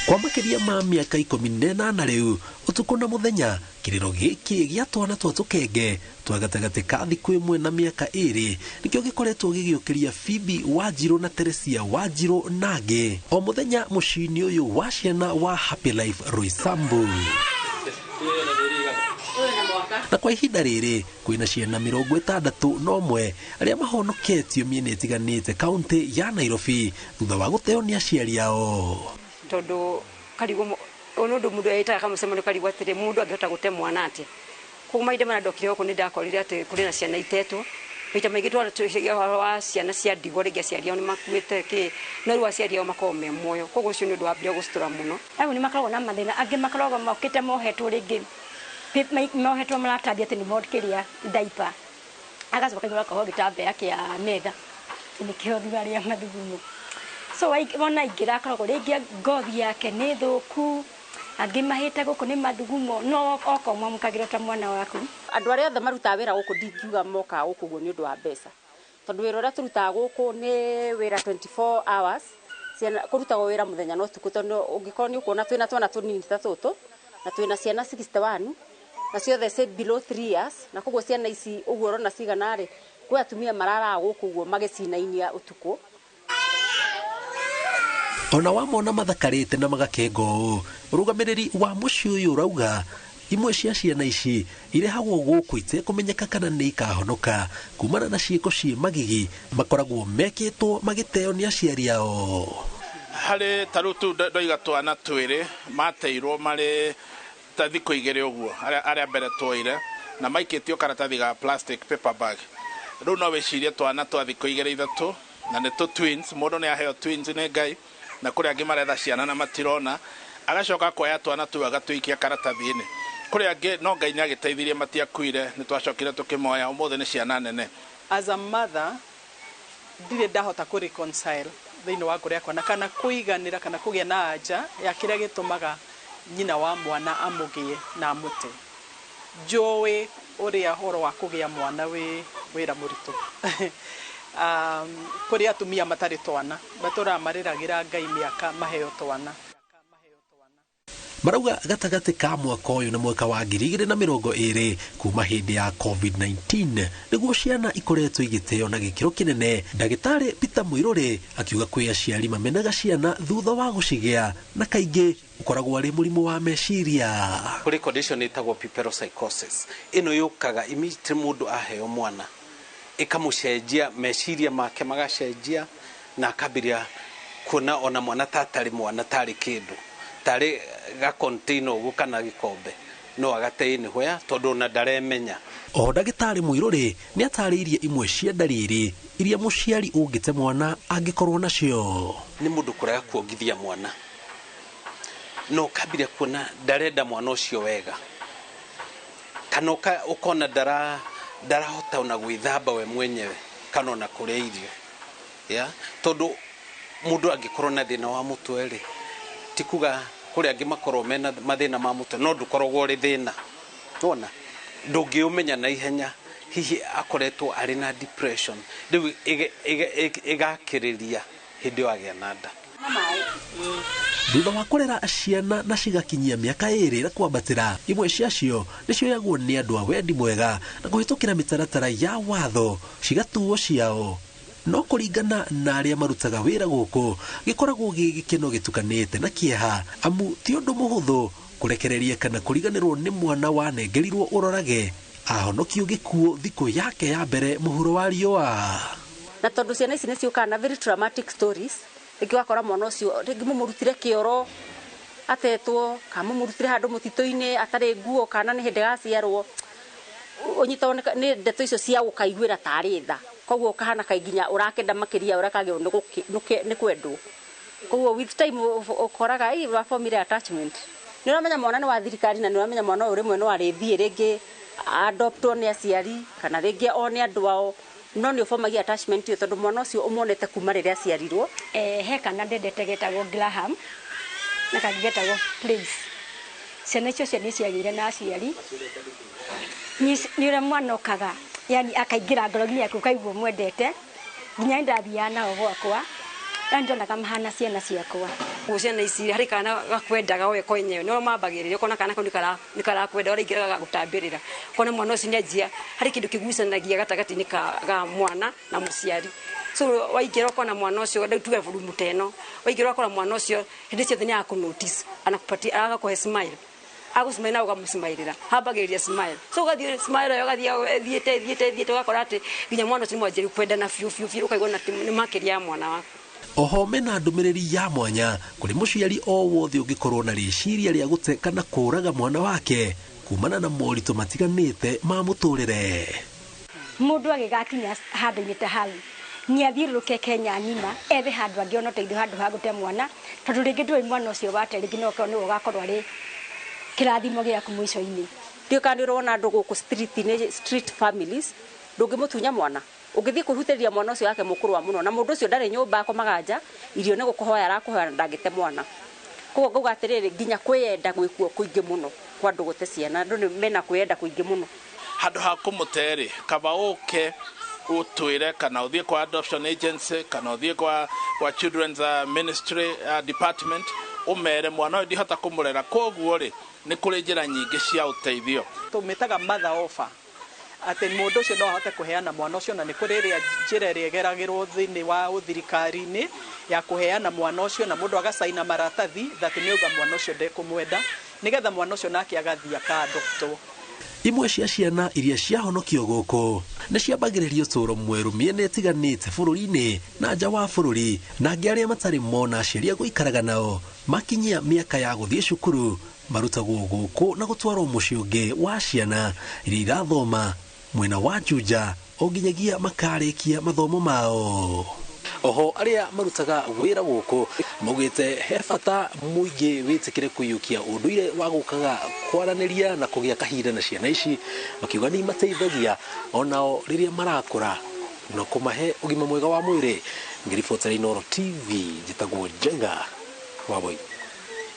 Kwa makiria ma miaka 18 riu utuko na muthenya kiriro giki gia twana twa tukenge twa gatagati ka thiku imwe na miaka 2 nikyo gikoretwo gigiukiria Phoebe Wanjiru na Teresia Wanjiru nage o muthenya mucini uyu wa ciana wa Happy Life Roysambu. Na kwa ihinda riri kwina ciana 61 aria mahonoketio miene itiganite kaunti ya Nairobi thutha wa guteo ni aciari ao. Todo karigo onondo mundu aita kama sema karigo atire mundu agihota gute mwana ati kuma ide mana dokire ko ni ndakorire ati kuri na ciana itetu ita maigitwa tucigia wa ciana cia ndigore gia ciari oni makuite ki no ru aciari ao makome moyo kogo cio ni ndu ambia gustura muno ayo ni makarogwo na mathina angi makarogwo mokite mohetwo ringi mohetwo maratathia ati ni modkiria diaper agacoka igura kaho gitambe yake ya metha ni kihothia ya mathugumo. So wona igira koragwo ringi ngothi yake ni thuku angi mahite guku ni mathugumo no oko mwamukagira ta mwana waku andu aria othe maruta wira guku ndingiuga moka guku guo ni undu wa mbeca tondu wira uria turuta guku ni wira 24 hours ciana kuruta wira muthenya no tuku tondu ungikoni ukuona twina twana tunini ta tutu na twina ciana 61 na ciothe se below 3 years na koguo ciana ici uguo rona cigana ri kwa atumia marara guku guo magicinainia utuku. Ona wamona mathakarite na magakengo rugamiriri wa muci uyu rauga imwe cia ciana ici irehagwo guku ite kumenyeka kana ni ikahonoka kumana na ciiko cie magigi makoragwo mekitwo magiteo ni aciari ao. Hali tarutu ndoiga twana twiri mateirwo mari ta thiko igere uguo aria mbere twoire na maikitio karatathi ga plastic paper bag riu no wicirie twana twa thiko igere ithatu na ni twins mundu ni aheo twins ni Ngai na kuri angi maretha ciana na matirona agacoka koya twana tu agatwikia karatathi-ini kuri angi no Ngai ni agiteithirie matiakuire ni twacokire tukimoya umuthe ni ciana nene. As a mother ndire ndahota ku reconcile thiini wa ngoro yakwa na kana kuiganira kana kugia na anja ya kiria gitumaga nyina wa mwana amugie na amute jowe uria horo wa kugia mwana wira muritu kuri atumia matari twana batora mariragira Ngai miaka maheo twana. Marauga gatagati ka mwaka uyu na mwaka wa 2020 kuma hindi ya COVID-19 niguo ciana ikoretwo igiteo na gikiro kinene. Ndagitari Peter Muiruri akiuga kwi aciari mamenaga ciana thutha wa gucigia na kaingi ukoragwo ari murimu wa meciria. Kuri condition itagwo pyropsychosis ino yukaga immediately mundu aheo mwana ikamucenjia meciria make magacenjia na akabiria kuna ona mwana tatari mwana tari kindu tari ga container ugu kana gikombe no agateini hoya tondu na ndaremenya. O ndagitari Muiruri ni atariirie imwe cia ndariri iria muciari ungite mwana angikorwo nacio. Ni mundu kurega kuongithia mwana no kabiria kuna ndarenda mwana ucio wega kana ukona darahota una gwithamba we mwenyewe kana na kuria irio ya tondu mundu angikorwo na thina wa mutwe ri tikuga kuria angi makorwo mena mathina ma mutwe no ndukoragwo ri thina wona ndungiumenya na ihenya hihi akoretwo ari na depression riu igakiriria hindi wagia nanda thutha wa kurera ciana na cigakinyia miaka 2 na kwambatira imwe ciacio nicioyagwo ni andu a wendi mwega na kuhitukira mitaratara ya watho cigatuo ciao no kuringana na aria marutaga wira guku gikoragwo gikeno gitukanite na kieha amu ti undu muhuthu kurekereria kana kuriganirwo ni mwana wanengerirwo urorage ahonokio gikuo thiko yake ya mbere muhuro wa riua. Na tondu ciana ici niciukaga na very traumatic stories ikiwakora mwana ucio ringi mumurutire kioro atetwo kama mumurutire handu mutito-ini atari nguo kana ni hindi gaciarwo unyitone ni ndeto icio cia gukaiguira tari tha koguo kahana kaiginya urakenda makiria urakagio ni kwendwo koguo with time ukoraga wa family attachment ni uramenya mwana ni wa thirikari na ni uramenya mwana uri mwe no arithie ringi adoptwo ni aciari kana ringi one andu ao no ni ufomagia attachment yo tondu mwana ucio umonete kuma riria aciarirwo. He kana ndendete getagwo Graham na kagetagwo Prince ciana icio cia ni ciagire na aciari ni ure mwana okaga yani akaingira ngoro-ini yaku kaigwo mwendete nginya ndathia nao gwakwa na ndona kama hana ciana ciakwa. kuciana ici hari kana gakwendaga we kwenyewe no mambagiriria kona kana nikara kwenda ora igira gutambirira kona mwana ucio njia hari kindu kigucanagia gatagati ga mwana na muciari so waigera kona mwana ucio tuge furumu teno waigera kona mwana ucio hindi ciothe ni akunotice anakupatia agakuhe smile agusmile na ugamusmailira habagiriria smile so gathie smile yo gathie thiete gakora ati ginya mwana ucio mwanjiri kwenda na fiu ukaigona ni makiria ya mwana wako. Oho mena ndumiriri ya mwanya kuri muciari o wothe ungikorwo na riciria ria guteka na kuraga mwana wake kumana na morito matiganite ma muturire. Mundu agigakinya handu-ini ta hau ni athiuruke Kenya ng'ima ethe handu angiona teithio handu ha gute mwana tondu ringi ndui mwana ucio wate ringi no ni ugakorwo ari kirathimo giaku mwico-ini. Ndio kandi urona andu guku street families ndungimutunya mwana ugithii kuhutiriria mwana ucio wake mukurwa muno na mundu ucio ndari nyumba akomagaja irio ne gukuhoya arakuhoya ndagite mwana koguo nguga atiriri nginya kwiyenda gwikuo kuingi muno kwa ndu gute ciana ndu ni mena kwiyenda kuingi muno handu ha kumuteri kaba uke utwire kana uthie kwa adoption agency kana uthie kwa children's ministry department umere mwana ndi hata kumurera koguo ri ni kuri njira nyingi cia uteithio tumitaga mother offer ati mundu ucio no ahote kuheana mwana ucio na ni kuri njira ria geragirwo thini wa uthirikari-ini ya kuheana mwana ucio na mundu agasaina maratathi that ni uga mwana ucio ndekumwenda nigetha mwana ucio nake agathia kadokto. Imwe cia ciana iria ciahonokio guku ni ciambagiriria uturo mweru miene itiganite bururi-ini na nja wa bururi na angi aria matari mona aciari guikaraga nao makinyia miaka ya guthie cukuru marutagwo guku na gutwarwo mucii ungi wa ciana iria irathoma mwena wa Juja o nginyagia makarikia mathomo mao. Oho aria marutaga wira guku maugite he bata muingi witikire kuyukia unduire wa gukaga kwaraniria na kugia kahinda na ciana ici makiuga ni mateithagia onao riria marakura na kumahe ugima mwega wa mwiri. Ngiribotera Inooro TV njitagwo Jenga Waboi.